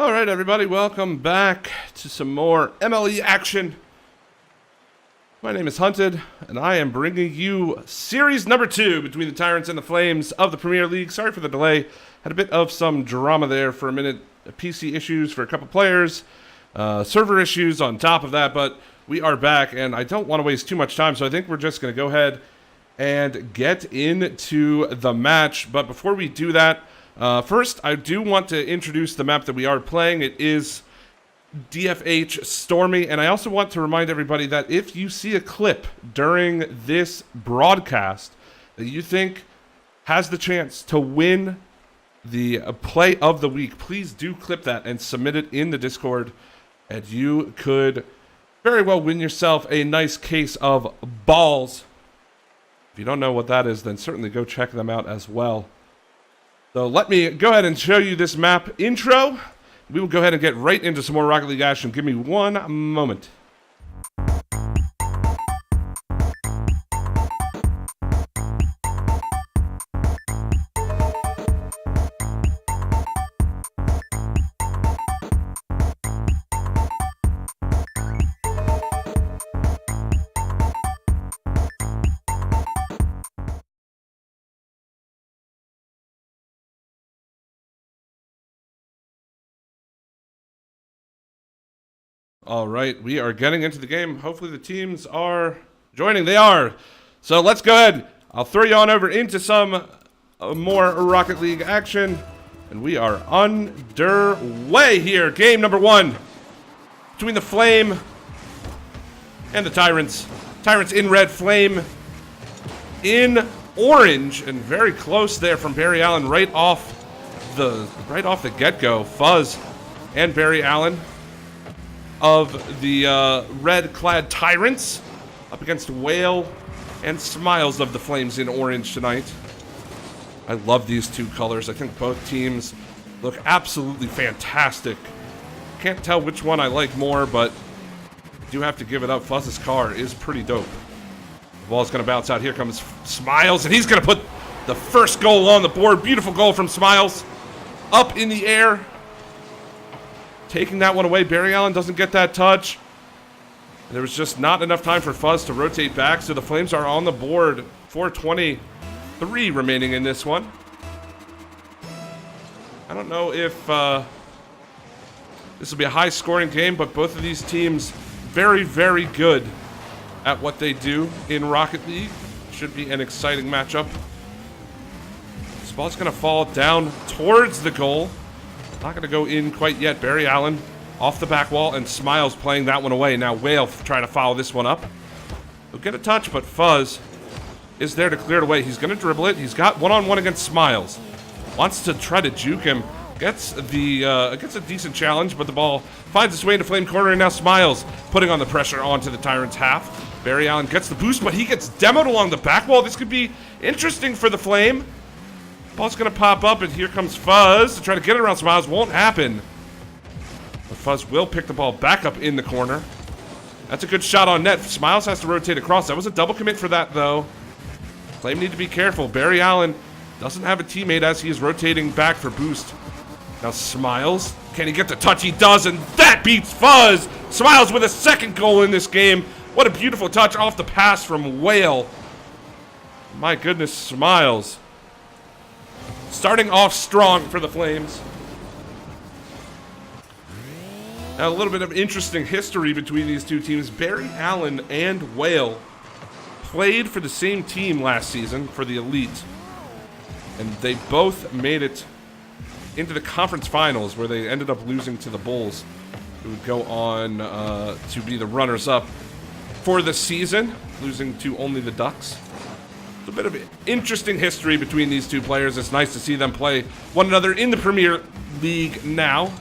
Alright everybody, welcome back to some more MLE action. My name is Hunted, and I am bringing you series number 2 between the Tyrants and the Flames of the Premier League. Sorry for the delay, had a bit of some drama there for a minute, PC issues for a couple players, server issues on top of that, but we are back, and I don't want to waste too much time, so I think we're just going to go ahead and get into the match. But before we do that, first, I do want to introduce the map that we are playing. It is DFH Stormy, and I also want to remind everybody that if you see a clip during this broadcast that you think has the chance to win the play of the week, please do clip that and submit it in the Discord, and you could very well win yourself a nice case of balls. If you don't know what that is, then certainly go check them out as well. So let me go ahead and show you this map intro. We will go ahead and get right into some more Rocket League action. Give me one moment. All right, we are getting into the game. Hopefully the teams are joining. They are. So let's go ahead. I'll throw you on over into some more Rocket League action. And we are underway here. Game number 1 between the Flame and the Tyrants. Tyrants in red, Flame in orange, and very close there from Barry Allen right off the get-go. Fuzz and Barry Allen of the red-clad Tyrants up against Whale and Smiles of the Flames in orange tonight. I love these two colors. I think both teams look absolutely fantastic. Can't tell which one I like more, but I do have to give it up. Fuzz's car is pretty dope. The ball's going to bounce out. Here comes Smiles, and he's going to put the first goal on the board. Beautiful goal from Smiles. Up in the air. Taking that one away. Barry Allen doesn't get that touch. There was just not enough time for Fuzz to rotate back, so the Flames are on the board. 4:23 remaining in this one. I don't know if this will be a high-scoring game, but both of these teams very, very good at what they do in Rocket League. Should be an exciting matchup. This ball's going to fall down towards the goal. Not going to go in quite yet. Barry Allen off the back wall, and Smiles playing that one away. Now Whale trying to follow this one up. He'll get a touch, but Fuzz is there to clear it away. He's going to dribble it. He's got one-on-one against Smiles. Wants to try to juke him. Gets a decent challenge, but the ball finds its way into Flame corner, and now Smiles putting on the pressure onto the Tyrants' half. Barry Allen gets the boost, but he gets demoed along the back wall. This could be interesting for the Flame. Ball's going to pop up, and here comes Fuzz to try to get it around Smiles. Won't happen. But Fuzz will pick the ball back up in the corner. That's a good shot on net. Smiles has to rotate across. That was a double commit for that, though. Flame need to be careful. Barry Allen doesn't have a teammate as he is rotating back for boost. Now Smiles. Can he get the touch? He does, and that beats Fuzz. Smiles with a second goal in this game. What a beautiful touch off the pass from Whale. My goodness, Smiles. Starting off strong for the Flames. Now, a little bit of interesting history between these two teams. Barry Allen and Whale played for the same team last season for the Elite. And they both made it into the conference finals, where they ended up losing to the Bulls, who would go on to be the runners-up for the season, losing to only the Ducks. It's a bit of interesting history between these two players. It's nice to see them play one another in the Premier League now.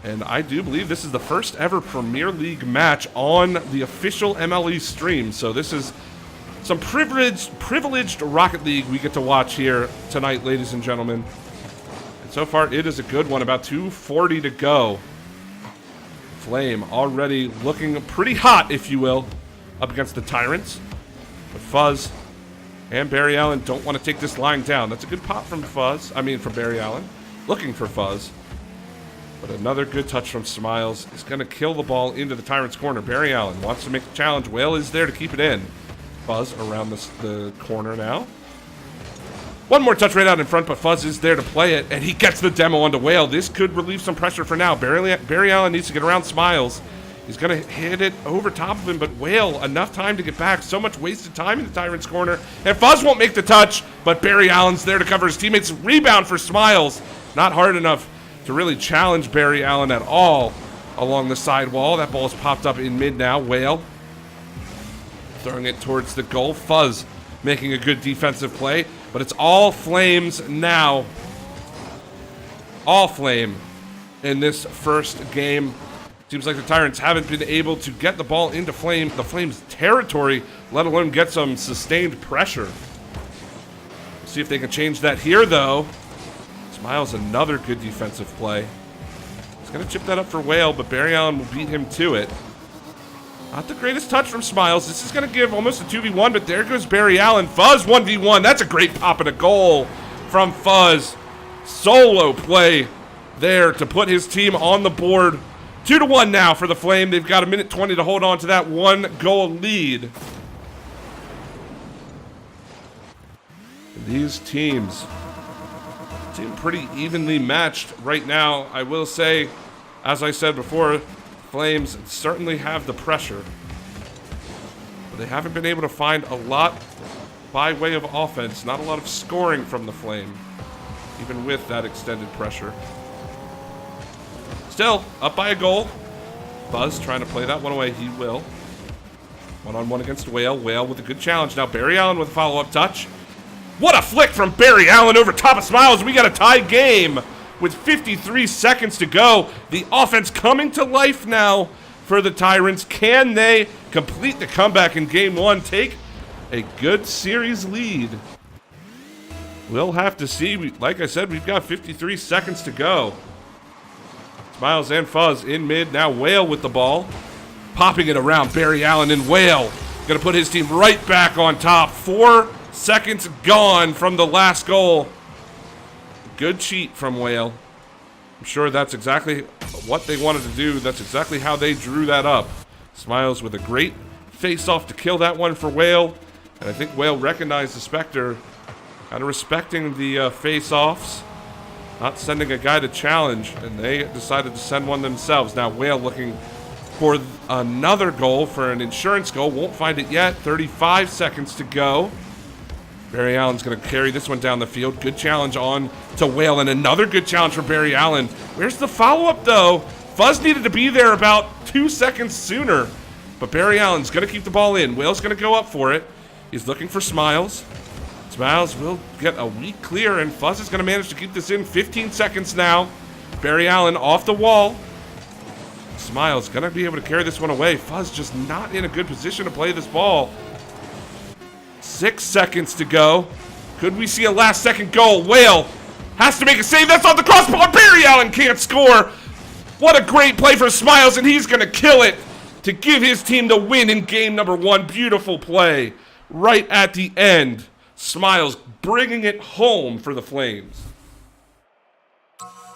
And I do believe this is the first ever Premier League match on the official MLE stream. So this is some privileged Rocket League we get to watch here tonight, ladies and gentlemen. And so far, it is a good one. About 2:40 to go. Flame already looking pretty hot, if you will, up against the Tyrants. But Fuzz and Barry Allen don't want to take this line down. That's a good pop from Barry Allen. Looking for Fuzz. But another good touch from Smiles is going to kill the ball into the Tyrants' corner. Barry Allen wants to make the challenge. Whale is there to keep it in. Fuzz around the corner now. One more touch right out in front, but Fuzz is there to play it, and he gets the demo onto Whale. This could relieve some pressure for now. Barry Allen needs to get around Smiles. He's going to hit it over top of him, but Whale, enough time to get back. So much wasted time in the Tyrants' corner. And Fuzz won't make the touch, but Barry Allen's there to cover his teammates. Rebound for Smiles. Not hard enough to really challenge Barry Allen at all along the sidewall. That ball's popped up in mid now. Whale throwing it towards the goal. Fuzz making a good defensive play, but it's all Flames now. All Flame in this first game. Seems like the Tyrants haven't been able to get the ball into the Flames' territory, let alone get some sustained pressure. We'll see if they can change that here, though. Smiles, another good defensive play. He's going to chip that up for Whale, but Barry Allen will beat him to it. Not the greatest touch from Smiles. This is going to give almost a 2v1, but there goes Barry Allen. Fuzz 1v1. That's a great pop and a goal from Fuzz. Solo play there to put his team on the board. 2-1 now for the Flame. They've got a minute 20 to hold on to that 1-goal lead. And these teams seem pretty evenly matched right now. I will say, as I said before, Flames certainly have the pressure, but they haven't been able to find a lot by way of offense. Not a lot of scoring from the Flame, even with that extended pressure. Still, up by a goal. Fuzz trying to play that one away. He will. One-on-one against Whale. Whale with a good challenge. Now Barry Allen with a follow-up touch. What a flick from Barry Allen over top of Smiles. We got a tie game with 53 seconds to go. The offense coming to life now for the Tyrants. Can they complete the comeback in game one? Take a good series lead. We'll have to see. Like I said, we've got 53 seconds to go. Smiles and Fuzz in mid. Now Whale with the ball. Popping it around. Barry Allen and Whale. Going to put his team right back on top. 4 seconds gone from the last goal. Good cheat from Whale. I'm sure that's exactly what they wanted to do. That's exactly how they drew that up. Smiles with a great face-off to kill that one for Whale. And I think Whale recognized the Spectre. Kind of respecting the face-offs. Not sending a guy to challenge, and they decided to send one themselves. Now Whale looking for another goal, for an insurance goal. Won't find it yet. 35 seconds to go. Barry Allen's going to carry this one down the field. Good challenge on to Whale, and another good challenge for Barry Allen. Where's the follow-up, though? Fuzz needed to be there about 2 seconds sooner, but Barry Allen's going to keep the ball in. Whale's going to go up for it. He's looking for Smiles. Smiles will get a weak clear, and Fuzz is going to manage to keep this in. 15 seconds now. Barry Allen off the wall. Smiles going to be able to carry this one away. Fuzz just not in a good position to play this ball. 6 seconds to go. Could we see a last-second goal? Whale has to make a save. That's on the crossbar. Barry Allen can't score. What a great play for Smiles, and he's going to kill it to give his team the win in game number 1. Beautiful play right at the end. Smiles bringing it home for the Flames.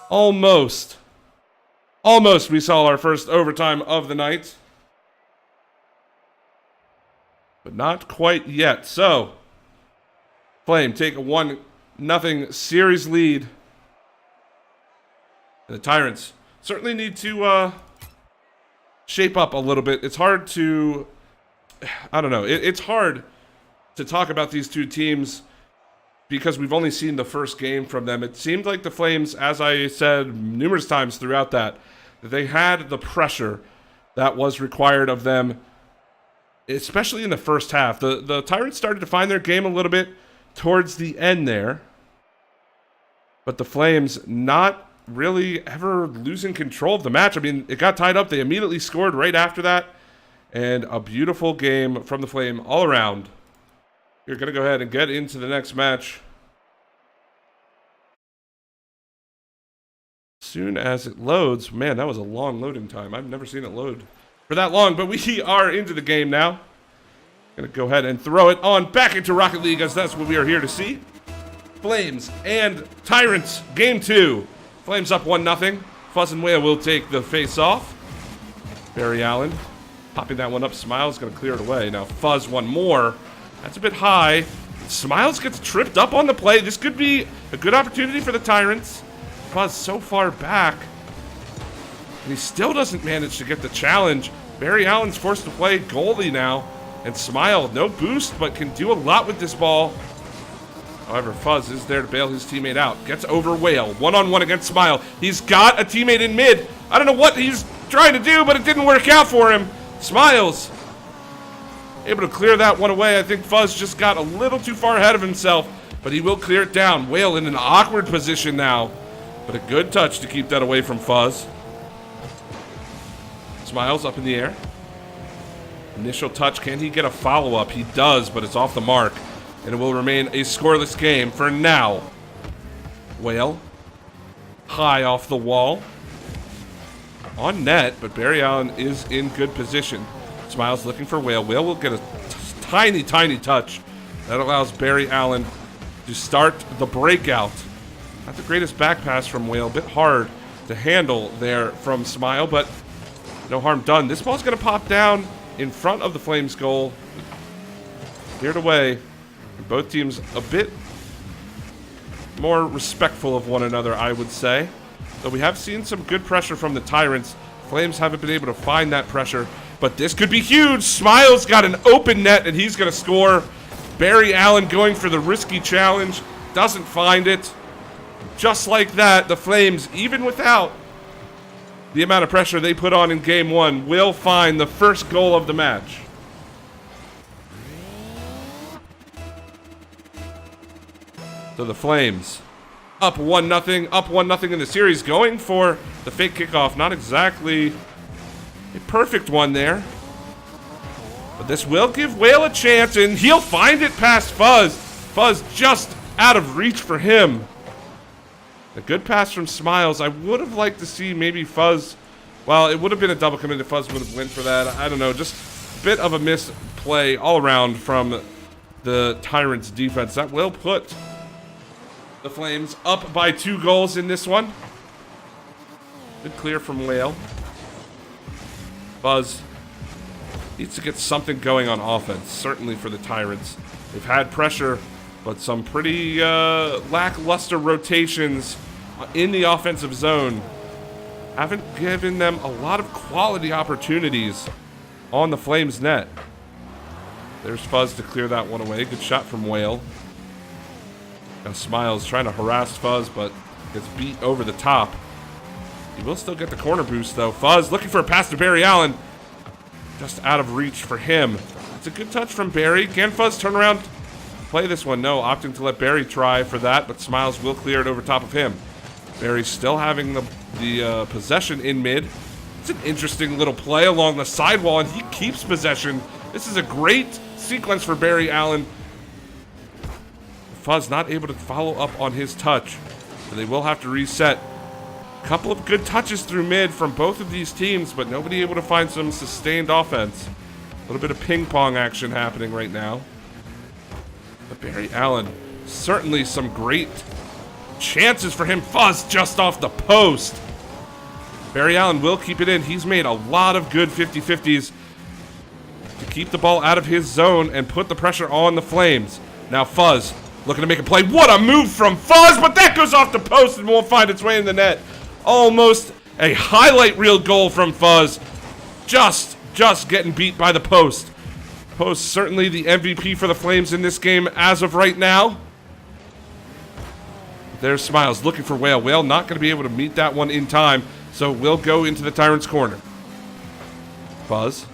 Almost we saw our first overtime of the night. But not quite yet. So, Flame take a 1-0 series lead. And the Tyrants certainly need to shape up a little bit. It's hard to... I don't know. It's hard to talk about these two teams because we've only seen the first game from them. It seemed like the Flames, as I said numerous times throughout that they had the pressure that was required of them, especially in the first half. The Tyrants started to find their game a little bit towards the end there, but the Flames not really ever losing control of the match. I mean, it got tied up. They immediately scored right after that, and a beautiful game from the Flame all around. You're going to go ahead and get into the next match soon as it loads. Man, that was a long loading time. I've never seen it load for that long, but we are into the game now. Going to go ahead and throw it on back into Rocket League, as that's what we are here to see. Flames and Tyrants, game 2. Flames up 1-0. Fuzz and Whale will take the face off. Barry Allen popping that one up. Smiles going to clear it away. Now Fuzz one more. That's a bit high. Smiles gets tripped up on the play. This could be a good opportunity for the Tyrants. Fuzz so far back. And he still doesn't manage to get the challenge. Barry Allen's forced to play goalie now. And Smile, no boost, but can do a lot with this ball. However, Fuzz is there to bail his teammate out. Gets over Whale. One-on-one against Smile. He's got a teammate in mid. I don't know what he's trying to do, but it didn't work out for him. Smiles able to clear that one away. I think Fuzz just got a little too far ahead of himself, but he will clear it down. Whale in an awkward position now, but a good touch to keep that away from Fuzz. Smiles up in the air. Initial touch. Can he get a follow-up? He does, but it's off the mark. And it will remain a scoreless game for now. Whale. High off the wall. On net, but Barry Allen is in good position. Smiles looking for Whale. Whale will get a tiny, tiny touch. That allows Barry Allen to start the breakout. Not the greatest back pass from Whale. A bit hard to handle there from Smile, but no harm done. This ball's going to pop down in front of the Flames goal. Cleared away. Both teams a bit more respectful of one another, I would say. Though we have seen some good pressure from the Tyrants. Flames haven't been able to find that pressure. But this could be huge. Smiles got an open net, and he's going to score. Barry Allen going for the risky challenge. Doesn't find it. Just like that, the Flames, even without the amount of pressure they put on in Game 1, will find the first goal of the match. So the Flames up 1-0, up 1-0 in the series, going for the fake kickoff. Not exactly a perfect one there, but this will give Whale a chance, and he'll find it past Fuzz. Fuzz just out of reach for him. A good pass from Smiles. I would have liked to see maybe Fuzz. Well, it would have been a double commit if Fuzz would have went for that. I don't know. Just a bit of a misplay all around from the Tyrants defense. That will put the Flames up by 2 goals in this one. Good clear from Whale. Fuzz needs to get something going on offense, certainly for the Tyrants. They've had pressure, but some pretty lackluster rotations in the offensive zone haven't given them a lot of quality opportunities on the Flames net. There's Fuzz to clear that one away. Good shot from Whale. Now Smiles trying to harass Fuzz, but gets beat over the top. He will still get the corner boost, though. Fuzz looking for a pass to Barry Allen. Just out of reach for him. It's a good touch from Barry. Can Fuzz turn around, play this one? No, opting to let Barry try for that, but Smiles will clear it over top of him. Barry still having the possession in mid. It's an interesting little play along the sidewall, and he keeps possession. This is a great sequence for Barry Allen. Fuzz not able to follow up on his touch, so they will have to reset. A couple of good touches through mid from both of these teams, but nobody able to find some sustained offense. A little bit of ping pong action happening right now. But Barry Allen, certainly some great chances for him. Fuzz just off the post. Barry Allen will keep it in. He's made a lot of good 50-50s to keep the ball out of his zone and put the pressure on the Flames. Now Fuzz looking to make a play. What a move from Fuzz, but that goes off the post and won't find its way in the net. Almost a highlight reel goal from Fuzz. Just getting beat by the post. Post certainly the MVP for the Flames in this game as of right now. There's Smiles looking for Whale. Whale not going to be able to meet that one in time, so we'll go into the Tyrants' corner. Fuzz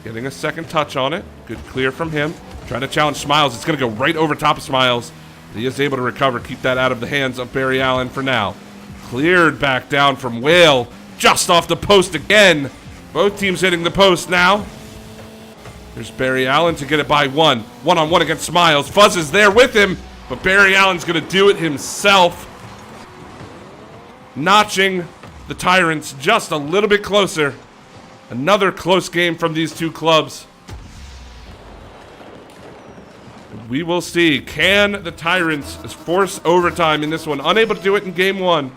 getting a second touch on it. Good clear from him. Trying to challenge Smiles. It's going to go right over top of Smiles. He is able to recover, keep that out of the hands of Barry Allen for now. Cleared back down from Whale. Just off the post again. Both teams hitting the post now. There's Barry Allen to get it by 1. One-on-one against Smiles. Fuzz is there with him, but Barry Allen's going to do it himself. Notching the Tyrants just a little bit closer. Another close game from these two clubs. We will see. Can the Tyrants force overtime in this one? Unable to do it in Game 1.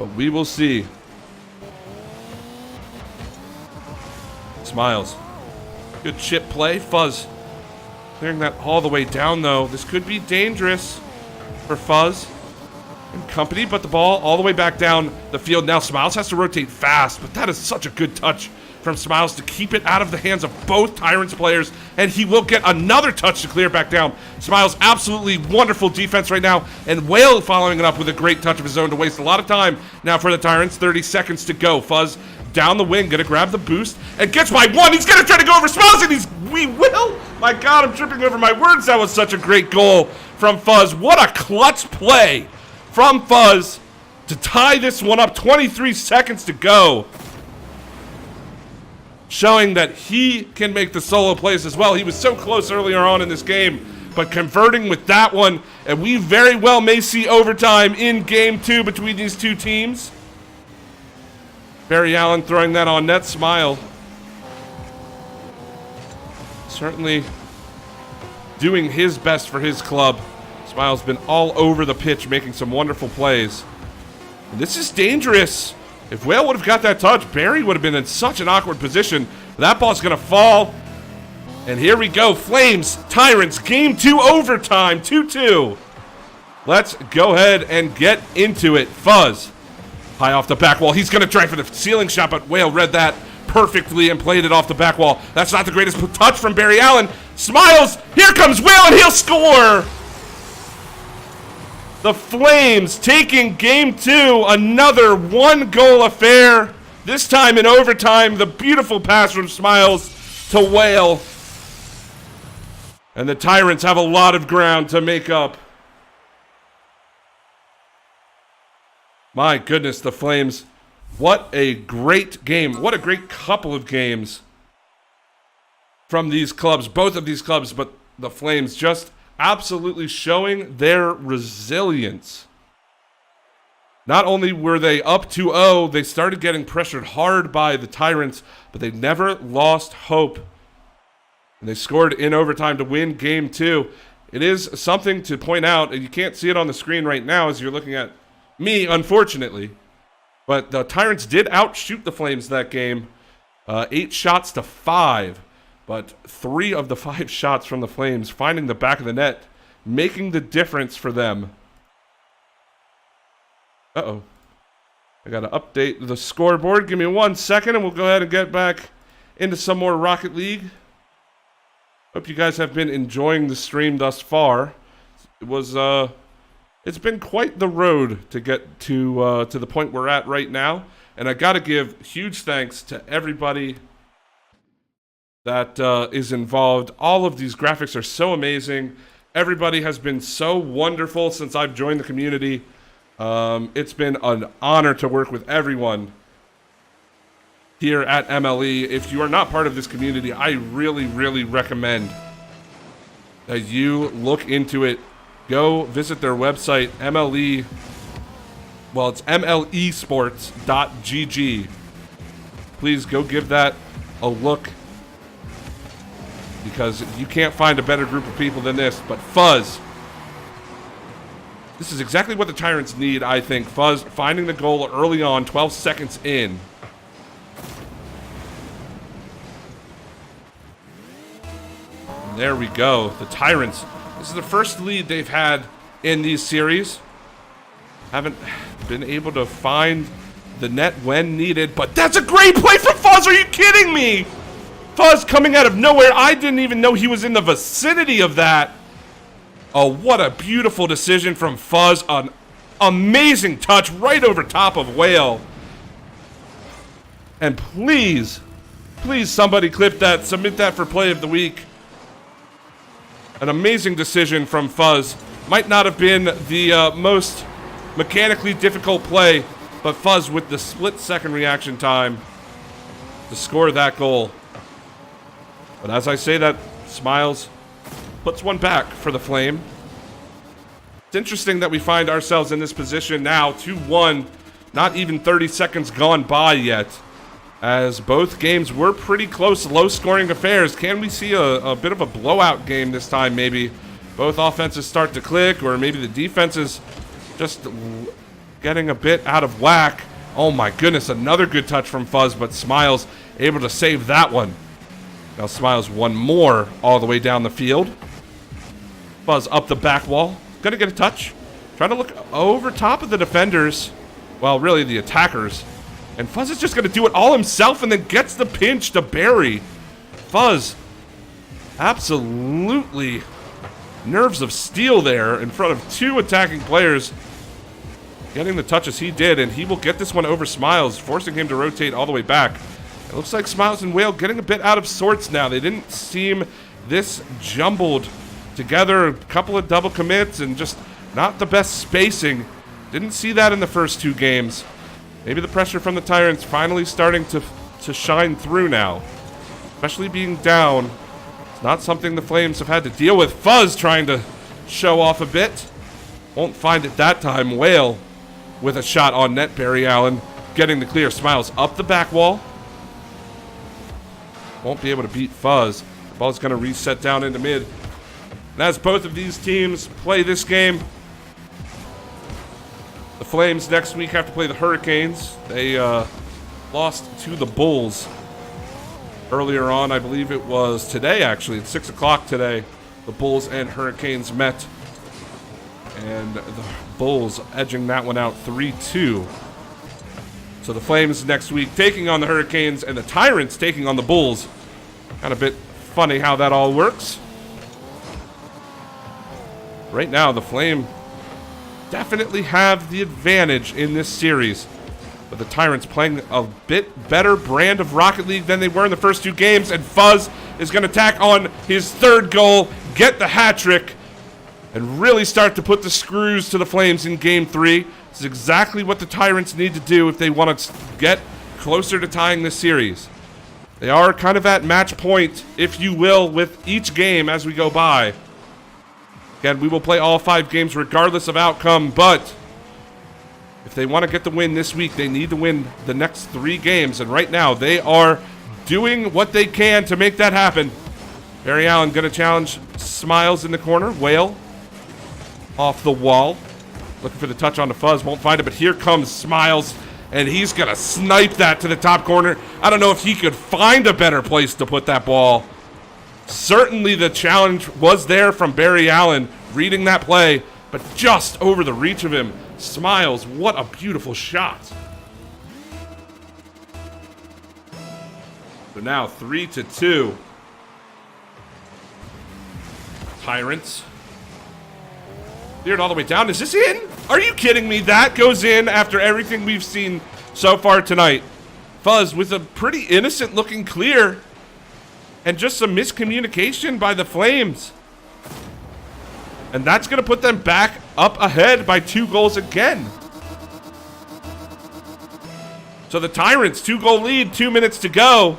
But we will see. Smiles. Good chip play. Fuzz clearing that all the way down, though. This could be dangerous for Fuzz and company, but the ball all the way back down the field. Now Smiles has to rotate fast, but that is such a good touch from Smiles to keep it out of the hands of both Tyrants players, and he will get another touch to clear back down. Smiles, absolutely wonderful defense right now, and Whale following it up with a great touch of his own to waste a lot of time now for the Tyrants. 30 seconds to go. Fuzz down the wing, gonna grab the boost, and gets by one. He's gonna try to go over Smiles, and we will. My God, I'm tripping over my words. That was such a great goal from Fuzz. What a clutch play from Fuzz to tie this one up. 23 seconds to go. Showing that he can make the solo plays as well. He was so close earlier on in this game, but converting with that one, and we very well may see overtime in game 2 between these two teams. Barry Allen throwing that on net. Smile certainly doing his best for his club. Smile's been all over the pitch making some wonderful plays. And this is dangerous. If Whale would have got that touch, Barry would have been in such an awkward position. That ball's going to fall. And here we go. Flames, Tyrants, game 2 overtime, 2-2. Let's go ahead and get into it. Fuzz, high off the back wall. He's going to try for the ceiling shot, but Whale read that perfectly and played it off the back wall. That's not the greatest touch from Barry Allen. Smiles, here comes Whale, and he'll score. The Flames taking game 2, another one-goal affair. This time in overtime, the beautiful pass from Smiles to Whale. And the Tyrants have a lot of ground to make up. My goodness, the Flames. What a great game. What a great couple of games from these clubs, both of these clubs, but the Flames just absolutely showing their resilience. Not only were they up 2-0, they started getting pressured hard by the Tyrants, but they never lost hope. And they scored in overtime to win game 2. It is something to point out, and you can't see it on the screen right now as you're looking at me, unfortunately. But the Tyrants did outshoot the Flames that game, 8 shots to 5. But 3 of the 5 shots from the Flames finding the back of the net, making the difference for them. Uh-oh. I got to update the scoreboard. Give me 1 second, and we'll go ahead and get back into some more Rocket League. Hope you guys have been enjoying the stream thus far. It's been quite the road to get to the point we're at right now. And I got to give huge thanks to everybody that is involved. All of these graphics are so amazing. Everybody has been so wonderful since I've joined the community. It's been an honor to work with everyone here at MLE. If you are not part of this community, I really, really recommend that you look into it. Go visit their website, MLE. Well, it's mlesports.gg. Please go give that a look, because you can't find a better group of people than this. But Fuzz, this is exactly what the Tyrants need, I think. Fuzz finding the goal early on, 12 seconds in. And there we go. The Tyrants, this is the first lead they've had in these series. Haven't been able to find the net when needed, but that's a great play from Fuzz. Are you kidding me? Fuzz coming out of nowhere. I didn't even know he was in the vicinity of that. Oh, what a beautiful decision from Fuzz. An amazing touch right over top of Whale. And please, please somebody clip that, submit that for play of the week. An amazing decision from Fuzz. Might not have been the most mechanically difficult play, but Fuzz with the split-second reaction time to score that goal. But as I say that, Smiles puts one back for the Flame. It's interesting that we find ourselves in this position now, 2-1, not even 30 seconds gone by yet, as both games were pretty close, low-scoring affairs. Can we see a bit of a blowout game this time, maybe? Both offenses start to click, or maybe the defenses just getting a bit out of whack. Oh my goodness, another good touch from Fuzz, but Smiles able to save that one. Now Smiles one more all the way down the field. Fuzz up the back wall. Gonna get a touch. Trying to look over top of the defenders. Well, really the attackers. And Fuzz is just gonna do it all himself and then gets the pinch to Barry. Fuzz, absolutely nerves of steel there in front of two attacking players. Getting the touches he did, and he will get this one over Smiles, forcing him to rotate all the way back. It looks like Smiles and Whale getting a bit out of sorts now. They didn't seem this jumbled together. A couple of double commits and just not the best spacing. Didn't see that in the first two games. Maybe the pressure from the Tyrants finally starting to shine through now. Especially being down. It's not something the Flames have had to deal with. Fuzz trying to show off a bit. Won't find it that time. Whale with a shot on net. Barry Allen getting the clear. Smiles up the back wall. Won't be able to beat Fuzz. The ball's going to reset down into mid. And as both of these teams play this game, the Flames next week have to play the Hurricanes. They lost to the Bulls earlier on. I believe it was today, actually. It's 6 o'clock today. The Bulls and Hurricanes met. And the Bulls edging that one out 3-2. So the Flames next week taking on the Hurricanes and the Tyrants taking on the Bulls. Kind of a bit funny how that all works. Right now, the Flame definitely have the advantage in this series. But the Tyrants playing a bit better brand of Rocket League than they were in the first two games. And Fuzz is going to tack on his third goal, get the hat trick, and really start to put the screws to the Flames in Game 3. This is exactly what the Tyrants need to do if they want to get closer to tying this series. They are kind of at match point, if you will, with each game as we go by. Again, we will play all 5 games regardless of outcome, but if they want to get the win this week, they need to win the next 3 games. And right now, they are doing what they can to make that happen. Barry Allen going to challenge Smiles in the corner. Whale off the wall. Looking for the touch on the Fuzz. Won't find it, but here comes Smiles. And he's going to snipe that to the top corner. I don't know if he could find a better place to put that ball. Certainly the challenge was there from Barry Allen, reading that play, but just over the reach of him. Smiles, what a beautiful shot. So now 3-2. Tyrants. Cleared all the way down. Is this in? Are you kidding me? That goes in after everything we've seen so far tonight. Fuzz with a pretty innocent looking clear. And just some miscommunication by the Flames. And that's going to put them back up ahead by 2 goals again. So the Tyrants, 2-goal lead, 2 minutes to go.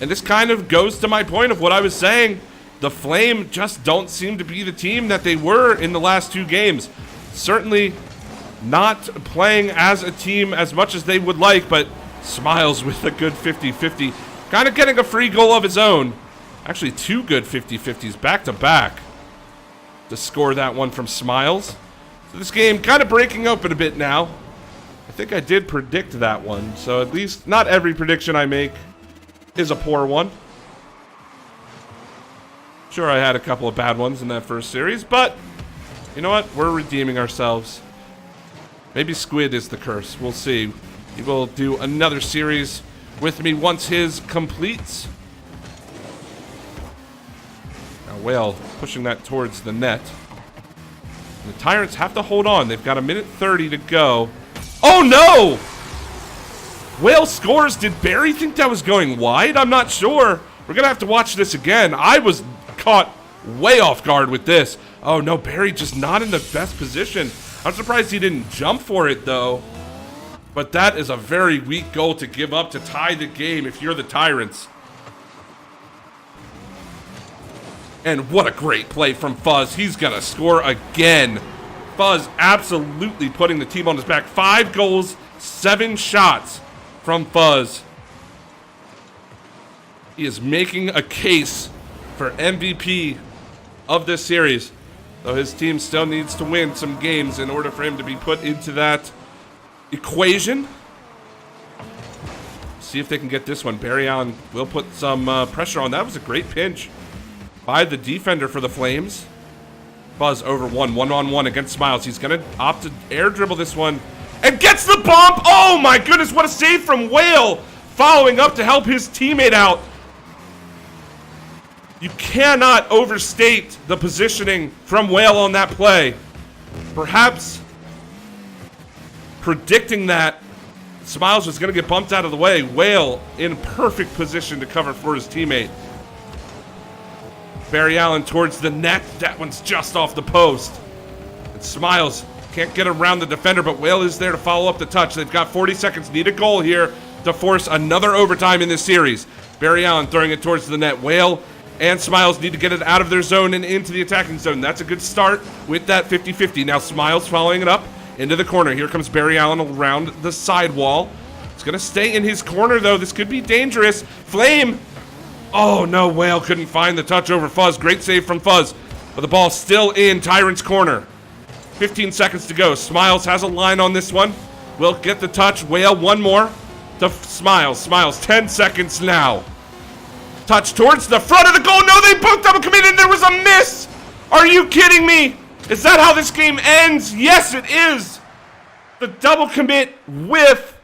And this kind of goes to my point of what I was saying. The Flame just don't seem to be the team that they were in the last 2 games. Certainly not playing as a team as much as they would like, but Smiles with a good 50-50. Kind of getting a free goal of his own. Actually, 2 good 50-50s back-to-back to score that one from Smiles. So this game kind of breaking open a bit now. I think I did predict that one, so at least not every prediction I make is a poor one. Sure, I had a couple of bad ones in that first series, but you know what? We're redeeming ourselves. Maybe Squid is the curse. We'll see. He will do another series with me once his completes. Now Whale pushing that towards the net. And the Tyrants have to hold on. They've got 1:30 to go. Oh no! Whale scores. Did Barry think that was going wide? I'm not sure. We're going to have to watch this again. I was caught way off guard with this. Oh no, Barry just not in the best position. I'm surprised he didn't jump for it though. But that is a very weak goal to give up to tie the game if you're the Tyrants. And what a great play from Fuzz. He's going to score again. Fuzz absolutely putting the team on his back. 5 goals, 7 shots from Fuzz. He is making a case for MVP of this series. So his team still needs to win some games in order for him to be put into that equation. See if they can get this one. Barry Allen will put some pressure on. That was a great pinch by the defender for the Flames. Fuzz over one-on-one against Smiles. He's going to opt to air dribble this one and gets the bump. Oh my goodness, what a save from Whale, following up to help his teammate out. You cannot overstate the positioning from Whale on that play. Perhaps predicting that Smiles was going to get bumped out of the way. Whale in perfect position to cover for his teammate. Barry Allen towards the net. That one's just off the post. And Smiles can't get around the defender, but Whale is there to follow up the touch. They've got 40 seconds. Need a goal here to force another overtime in this series. Barry Allen throwing it towards the net. Whale and Smiles need to get it out of their zone and into the attacking zone. That's a good start with that 50-50. Now Smiles following it up into the corner. Here comes Barry Allen around the sidewall. He's going to stay in his corner, though. This could be dangerous. Flame. Oh, no. Whale couldn't find the touch over Fuzz. Great save from Fuzz. But the ball's still in Tyrant's corner. 15 seconds to go. Smiles has a line on this one. Will get the touch. Whale, one more to Smiles. Smiles, 10 seconds now. Touch towards the front of the goal. No, they both double committed. There was a miss. Are you kidding me? Is that how this game ends? Yes, it is. The double commit with.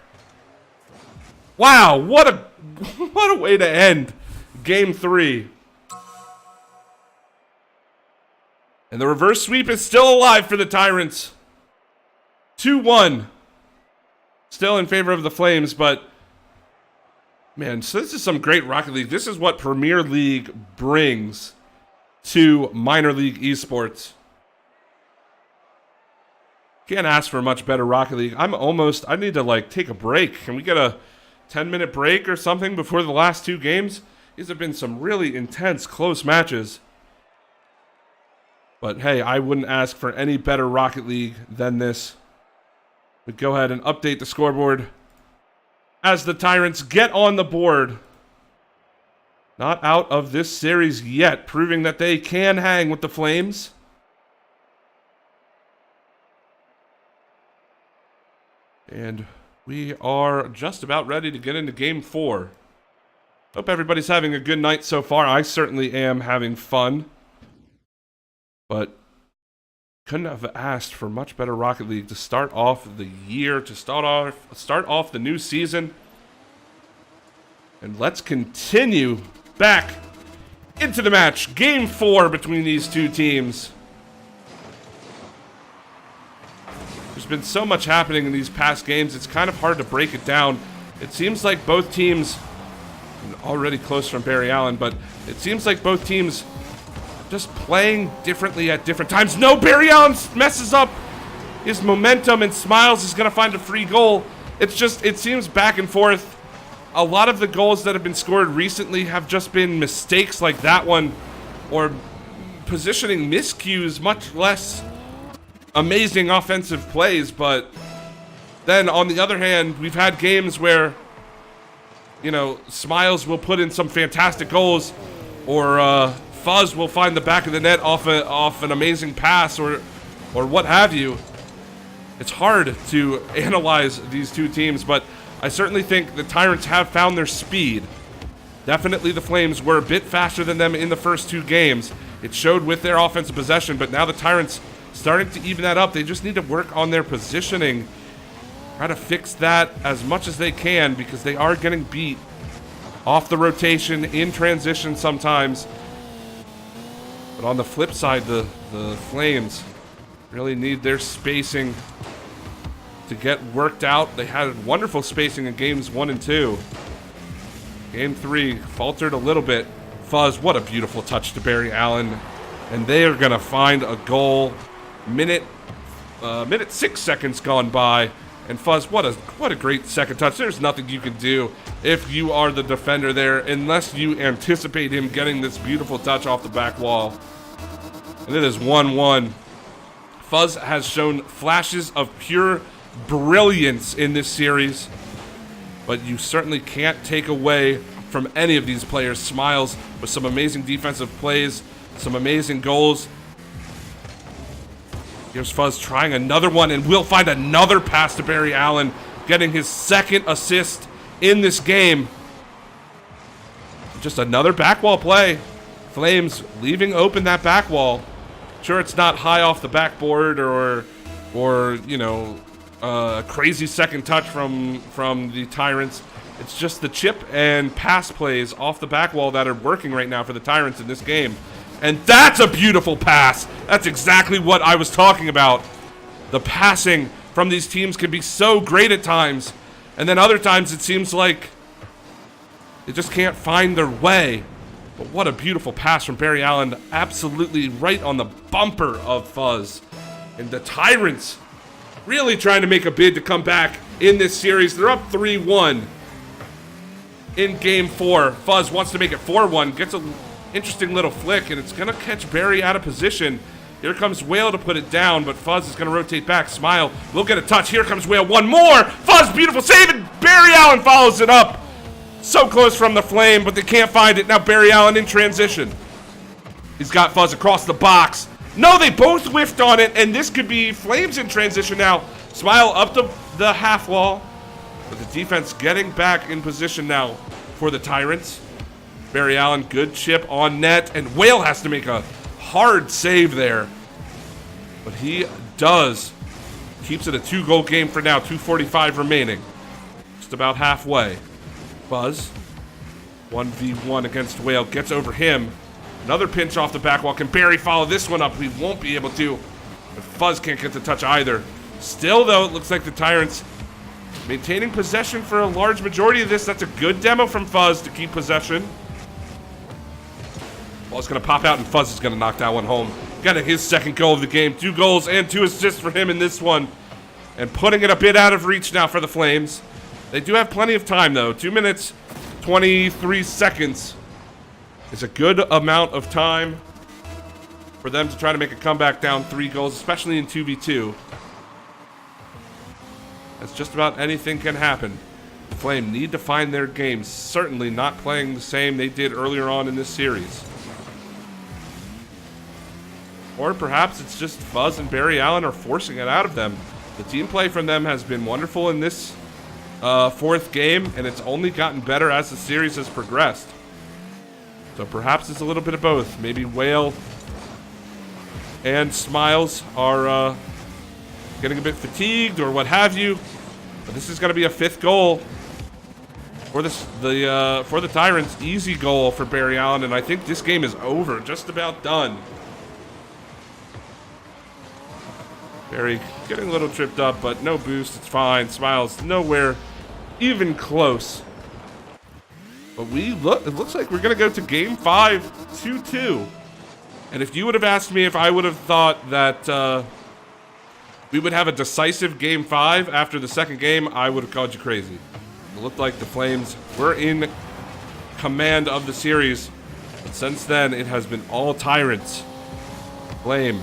Wow, what a way to end game 3. And the reverse sweep is still alive for the Tyrants. 2-1. Still in favor of the Flames, but man, so this is some great Rocket League. This is what Premier League brings to minor league esports. Can't ask for a much better Rocket League. I need to like take a break. Can we get a 10-minute break or something before the last 2 games? These have been some really intense, close matches. But hey, I wouldn't ask for any better Rocket League than this. We go ahead and update the scoreboard as the Tyrants get on the board. Not out of this series yet, proving that they can hang with the Flames. And we are just about ready to get into game 4. Hope everybody's having a good night so far. I certainly am having fun. But couldn't have asked for much better Rocket League to start off the year, to start off the new season. And let's continue back into the match. Game 4 between these two teams. There's been so much happening in these past games, it's kind of hard to break it down. It seems like both teams, already close from Barry Allen, but it seems like both teams just playing differently at different times. No, Barry Allen messes up his momentum and Smiles is going to find a free goal. It's just, it seems back and forth. A lot of the goals that have been scored recently have just been mistakes like that one, or positioning miscues, much less amazing offensive plays. But then on the other hand, we've had games where, you know, Smiles will put in some fantastic goals, or Fuzz will find the back of the net off an amazing pass, or what have you. It's hard to analyze these two teams, but I certainly think the Tyrants have found their speed. Definitely the Flames were a bit faster than them in the first 2 games. It showed with their offensive possession, but now the Tyrants starting to even that up. They just need to work on their positioning. Try to fix that as much as they can, because they are getting beat off the rotation, in transition sometimes. But on the flip side, the Flames really need their spacing to get worked out. They had wonderful spacing in games 1 and 2. Game 3 faltered a little bit. Fuzz, what a beautiful touch to Barry Allen. And they are going to find a goal. Minute 6 seconds gone by. And Fuzz, what a great second touch. There's nothing you can do if you are the defender there, unless you anticipate him getting this beautiful touch off the back wall. And it is 1-1. Fuzz has shown flashes of pure brilliance in this series, but you certainly can't take away from any of these players. Smiles with some amazing defensive plays, some amazing goals. Here's Fuzz trying another one, and we'll find another pass to Barry Allen, getting his second assist in this game. Just another back wall play. Flames leaving open that back wall. Sure, it's not high off the backboard or you know, a crazy second touch from the Tyrants. It's just the chip and pass plays off the back wall that are working right now for the Tyrants in this game. And that's a beautiful pass. That's exactly what I was talking about. The passing from these teams can be so great at times, and then other times it seems like they just can't find their way. But what a beautiful pass from Barry Allen, absolutely right on the bumper of Fuzz. And the Tyrants really trying to make a bid to come back in this series. They're up 3-1 in game 4. Fuzz wants to make it 4-1, gets an interesting little flick, and it's gonna catch Barry out of position. Here comes Whale to put it down, but Fuzz is gonna rotate back. Smile will get a touch. Here comes Whale, one more. Fuzz, beautiful save, and Barry Allen follows it up. So close from the flame, but they can't find it. Now Barry Allen in transition. He's got Fuzz across the box. No, they both whiffed on it, and this could be Flames in transition now. Smile up to the half wall, but the defense getting back in position now for the Tyrants. Barry Allen, good chip on net, and Whale has to make a hard save there. But he does. Keeps it a 2-goal game for now, 2:45 remaining. Just about halfway. Fuzz, 1v1 against Whale, gets over him. Another pinch off the back wall. Can Barry follow this one up? We won't be able to. But Fuzz can't get the touch either. Still, though, it looks like the Tyrants maintaining possession for a large majority of this. That's a good demo from Fuzz to keep possession. Ball's going to pop out, and Fuzz is going to knock that one home. Getting his second goal of the game. 2 goals and 2 assists for him in this one. And putting it a bit out of reach now for the Flames. They do have plenty of time, though. 2 minutes, 23 seconds is a good amount of time for them to try to make a comeback down 3 goals, especially in 2v2. As just about anything can happen. The Flame need to find their game. Certainly not playing the same they did earlier on in this series. Or perhaps it's just Fuzz and Barry Allen are forcing it out of them. The team play from them has been wonderful in this 4th game, and it's only gotten better as the series has progressed. So perhaps it's a little bit of both. Maybe Whale and Smiles are getting a bit fatigued or what have you. But this is going to be a 5th goal for the Tyrants. Easy goal for Barry Allen, and I think this game is over. Just about done. Barry getting a little tripped up, but no boost. It's fine. Smiles nowhere even close. But it looks like we're going to go to game 5, 2-2. And if you would have asked me if I would have thought that we would have a decisive game 5 after the second game, I would have called you crazy. It looked like the Flames were in command of the series. But since then, it has been all Tyrants. Flame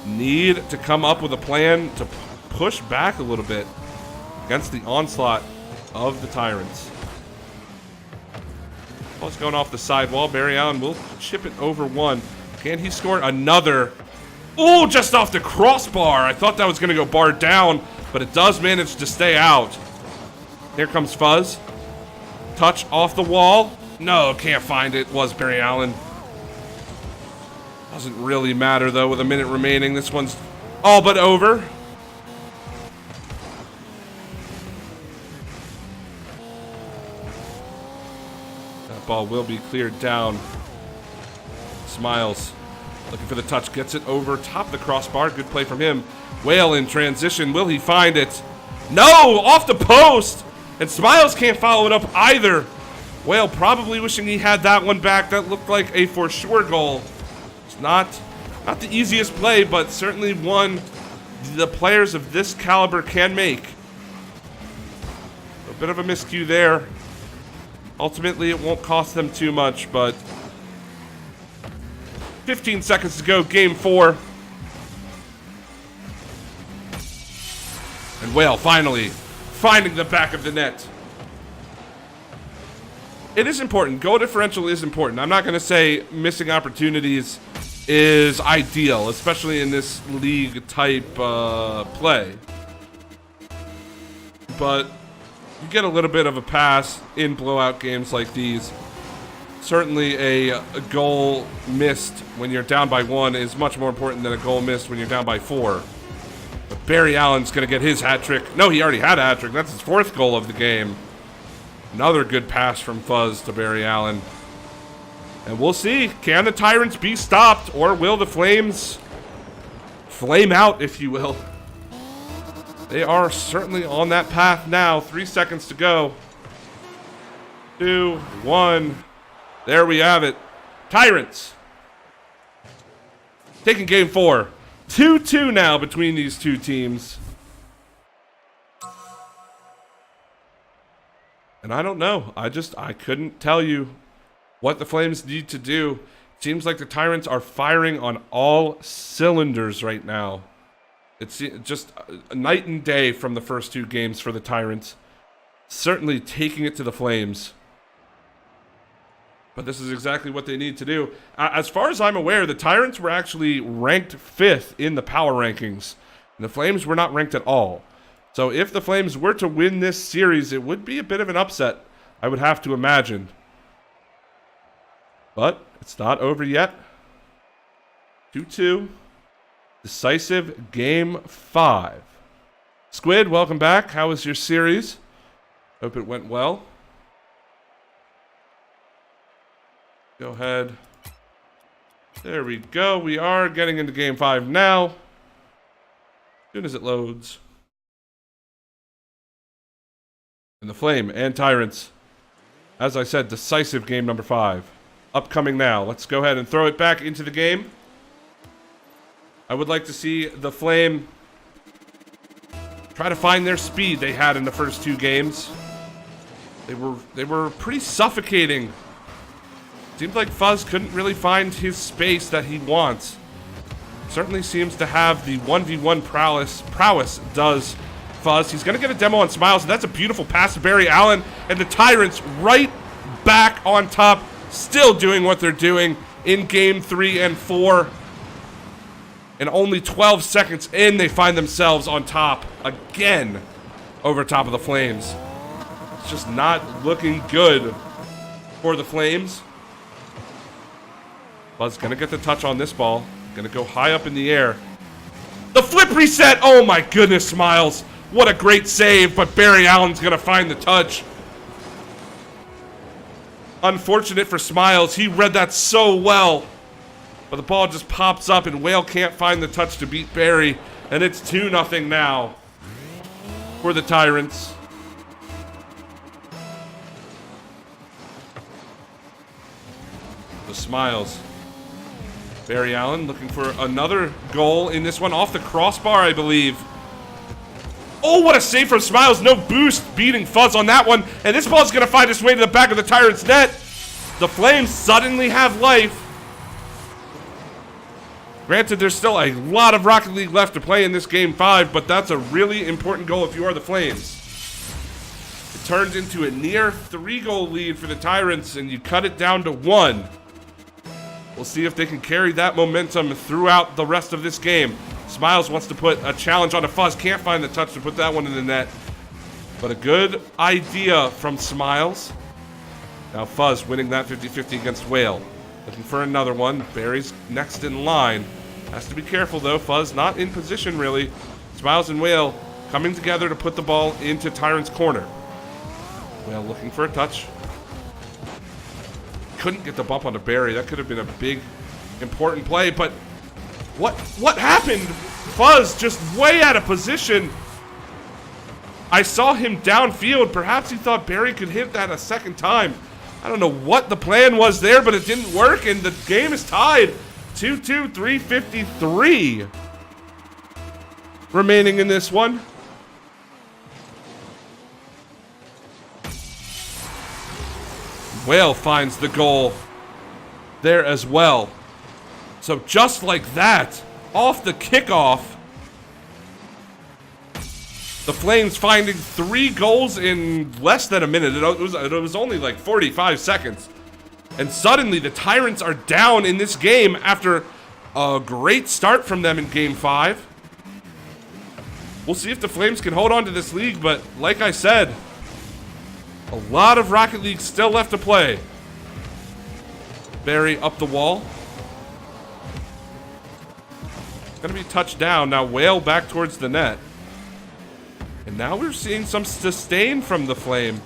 need to come up with a plan to push back a little bit against the onslaught of the Tyrants. Ball's going off the sidewall. Barry Allen will chip it over one. Can he score another? Oh, just off the crossbar. I thought that was going to go bar down, but it does manage to stay out. Here comes Fuzz. Touch off the wall. No, can't find it. Was Barry Allen. Doesn't really matter, though, with a minute remaining. This one's all but over. That ball will be cleared down. Smiles. Looking for the touch. Gets it over top the crossbar. Good play from him. Whale in transition. Will he find it? No! Off the post! And Smiles can't follow it up either. Whale probably wishing he had that one back. That looked like a for sure goal. It's not the easiest play, but certainly one the players of this caliber can make. A bit of a miscue there. Ultimately, it won't cost them too much, but 15 seconds to go, game 4. And Whale finally finding the back of the net. It is important. Goal differential is important. I'm not going to say missing opportunities is ideal, especially in this league type play. But you get a little bit of a pass in blowout games like these. Certainly a goal missed when you're down by 1 is much more important than a goal missed when you're down by 4. But Barry Allen's going to get his hat trick. No, he already had a hat trick. That's his 4th goal of the game. Another good pass from Fuzz to Barry Allen. And we'll see, can the Tyrants be stopped, or will the Flames flame out, if you will? They are certainly on that path now. 3 seconds to go. 2, 1. There we have it. Tyrants taking game 4. 2-2 now between these two teams. And I don't know. I couldn't tell you what the Flames need to do. Seems like the Tyrants are firing on all cylinders right now. It's just a night and day from the first 2 games for the Tyrants. Certainly taking it to the Flames. But this is exactly what they need to do. As far as I'm aware, the Tyrants were actually ranked 5th in the power rankings. And the Flames were not ranked at all. So if the Flames were to win this series, it would be a bit of an upset, I would have to imagine. But it's not over yet. 2-2. Decisive game 5. Squid, welcome back. How was your series? Hope it went well. Go ahead. There we go. We are getting into game 5 now. As soon as it loads. And the Flame and Tyrants. As I said, decisive game number 5. Upcoming now. Let's go ahead and throw it back into the game. I would like to see the Flame try to find their speed they had in the first 2 games. They were pretty suffocating. Seems like Fuzz couldn't really find his space that he wants. Certainly seems to have the 1v1 prowess does Fuzz. He's going to get a demo on Smiles, and that's a beautiful pass to Barry Allen. And the Tyrants right back on top, still doing what they're doing in game 3 and 4. And only 12 seconds in, they find themselves on top again over top of the Flames. It's just not looking good for the Flames. Buzz gonna get the touch on this ball. Gonna go high up in the air. The flip reset! Oh my goodness, Smiles. What a great save, but Barry Allen's gonna find the touch. Unfortunate for Smiles. He read that so well. But the ball just pops up and Whale can't find the touch to beat Barry. And it's 2-0 now for the Tyrants. The Smiles. Barry Allen looking for another goal in this one off the crossbar, I believe. Oh, what a save from Smiles. No boost beating Fuzz on that one. And this ball's going to find its way to the back of the Tyrants' net. The Flames suddenly have life. Granted, there's still a lot of Rocket League left to play in this game 5, but that's a really important goal if you are the Flames. It turns into a near 3-goal lead for the Tyrants, and you cut it down to 1. We'll see if they can carry that momentum throughout the rest of this game. Smiles wants to put a challenge on a Fuzz. Can't find the touch to put that one in the net. But a good idea from Smiles. Now Fuzz winning that 50-50 against Whale. Looking for another one. Barry's next in line. Has to be careful though. Fuzz not in position really. Smiles and Whale coming together to put the ball into Tyrant's corner. Whale looking for a touch. Couldn't get the bump onto Barry. That could have been a big, important play, but what happened? Fuzz just way out of position. I saw him downfield. Perhaps he thought Barry could hit that a second time. I don't know what the plan was there, but it didn't work, and the game is tied. 2-2, 3:53 remaining in this one. Whale finds the goal there as well. So just like that, off the kickoff, the Flames finding 3 goals in less than a minute. It was only like 45 seconds. And suddenly the Tyrants are down in this game after A great start from them in Game 5. We'll see if the Flames can hold on to this league, but like I said, a lot of Rocket League still left to play. Barry up the wall. Gonna be touched down. Now Whale back towards the net. And now we're seeing some sustain from the Flame.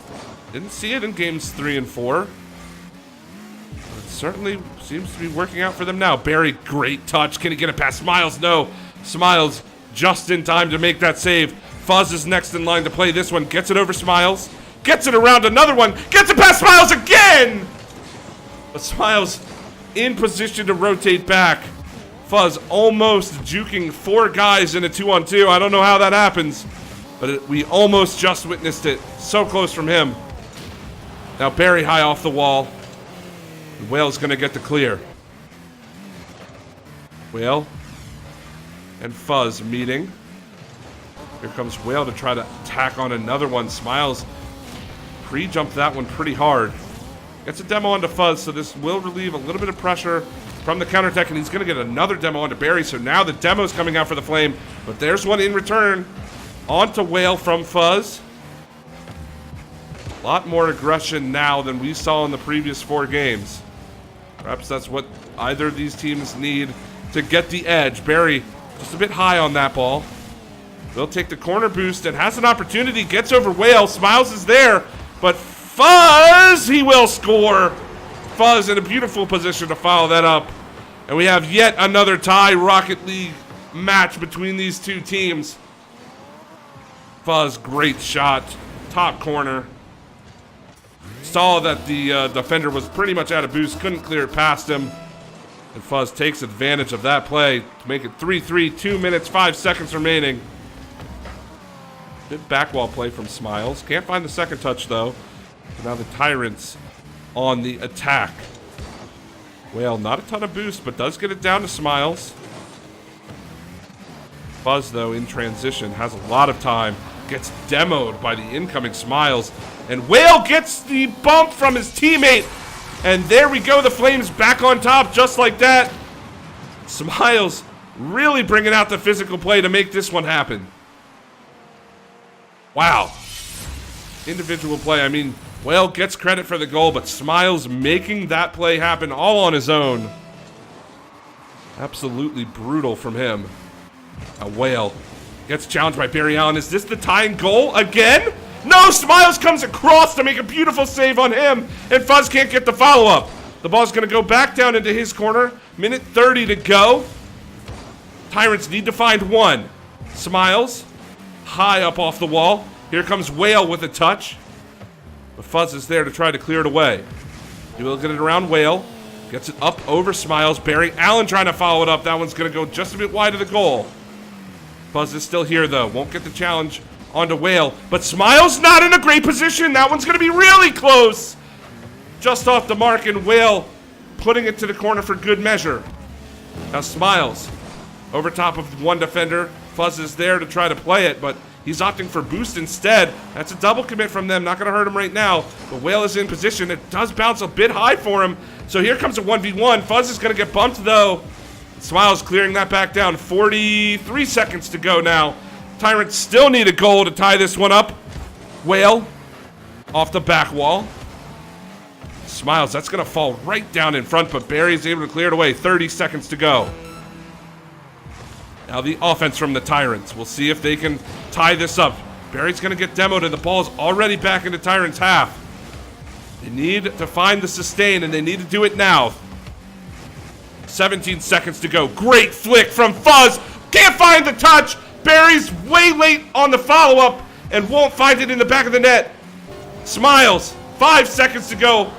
Didn't see it in games 3 and 4. But it certainly seems to be working out for them now. Barry, great touch. Can he get it past Smiles? No. Smiles just in time to make that save. Fuzz is next in line to play this one. Gets it over Smiles. Gets it around another one. Gets it past Smiles again! But Smiles in position to rotate back. Fuzz almost juking 4 guys in a 2-on-2. I don't know how that happens, but we almost just witnessed it. So close from him. Now Barry high off the wall. Whale's going to get the clear. Whale and Fuzz meeting. Here comes Whale to try to tack on another one. Smiles pre-jumped that one pretty hard. Gets a demo onto Fuzz, so this will relieve a little bit of pressure from the counterattack, and he's going to get another demo onto Barry, so now the demo's coming out for the Flame, but there's one in return onto Whale from Fuzz. A lot more aggression now than we saw in the previous 4 games. Perhaps that's what either of these teams need to get the edge. Barry just a bit high on that ball. Will take the corner boost and has an opportunity, gets over Whale. Smiles is there, but Fuzz, he will score. Fuzz in a beautiful position to follow that up. And we have yet another tie Rocket League match between these two teams. Fuzz, great shot. Top corner. Saw that the defender was pretty much out of boost. Couldn't clear it past him. And Fuzz takes advantage of that play to make it 3-3. 2 minutes, 5 seconds remaining. Good back wall play from Smiles. Can't find the second touch, though. Now the Tyrants on the attack. Well, not a ton of boost, but does get it down to Smiles. Fuzz, though, in transition, has a lot of time. Gets demoed by the incoming Smiles. And Whale gets the bump from his teammate. And there we go, the Flames back on top just like that. Smiles really bringing out the physical play to make this one happen. Wow. Individual play, I mean, Whale gets credit for the goal, but Smiles making that play happen all on his own. Absolutely brutal from him. A Whale gets challenged by Barry Allen. Is this the tying goal again? No, Smiles comes across to make a beautiful save on him, and Fuzz can't get the follow-up. The ball's going to go back down into his corner. Minute 30 to go. Tyrants need to find one. Smiles, high up off the wall. Here comes Whale with a touch. But Fuzz is there to try to clear it away. He will get it around Whale. Gets it up over Smiles. Barry Allen trying to follow it up. That one's going to go just a bit wide of the goal. Fuzz is still here, though. Won't get the challenge onto Whale. But Smiles not in a great position. That one's going to be really close. Just off the mark, and Whale putting it to the corner for good measure. Now Smiles over top of one defender. Fuzz is there to try to play it, but he's opting for boost instead. That's a double commit from them. Not going to hurt him right now. But Whale is in position. It does bounce a bit high for him. So here comes a 1v1. Fuzz is going to get bumped, though. Smiles clearing that back down. 43 seconds to go now. Tyrants still need a goal to tie this one up. Whale off the back wall. Smiles, that's going to fall right down in front, but Barry's able to clear it away. 30 seconds to go. Now the offense from the Tyrants. We'll see if they can tie this up. Barry's going to get demoed, and the ball's already back into Tyrants' half. They need to find the sustain, and they need to do it now. 17 seconds to go. Great flick from Fuzz. Can't find the touch. Barry's way late on the follow-up and won't find it in the back of the net. Smiles. 5 seconds to go.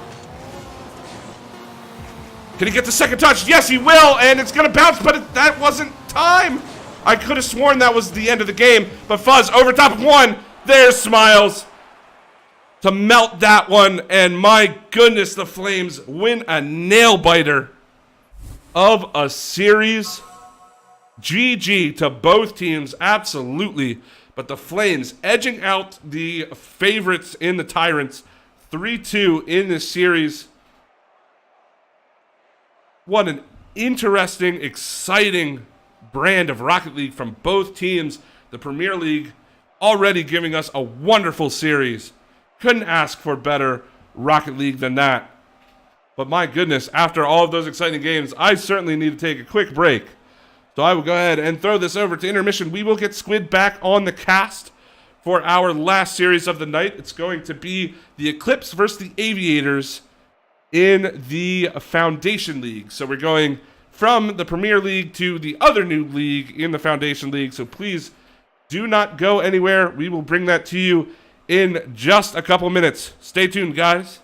Can he get the second touch? Yes, he will, and it's going to bounce, but that wasn't time. I could have sworn that was the end of the game, but Fuzz over top of one. There's Smiles to melt that one, and my goodness, the Flames win a nail-biter of a series. GG to both teams, absolutely. But the Flames edging out the favorites in the Tyrants, 3-2 in this series. What an interesting, exciting brand of Rocket League from both teams. The Premier League already giving us a wonderful series. Couldn't ask for better Rocket League than that. But my goodness, after all of those exciting games, I certainly need to take a quick break. So I will go ahead and throw this over to intermission. We will get Squid back on the cast for our last series of the night. It's going to be the Eclipse versus the Aviators in the Foundation League. So we're going from the Premier League to the other new league in the Foundation League. So please do not go anywhere. We will bring that to you in just a couple minutes. Stay tuned, guys.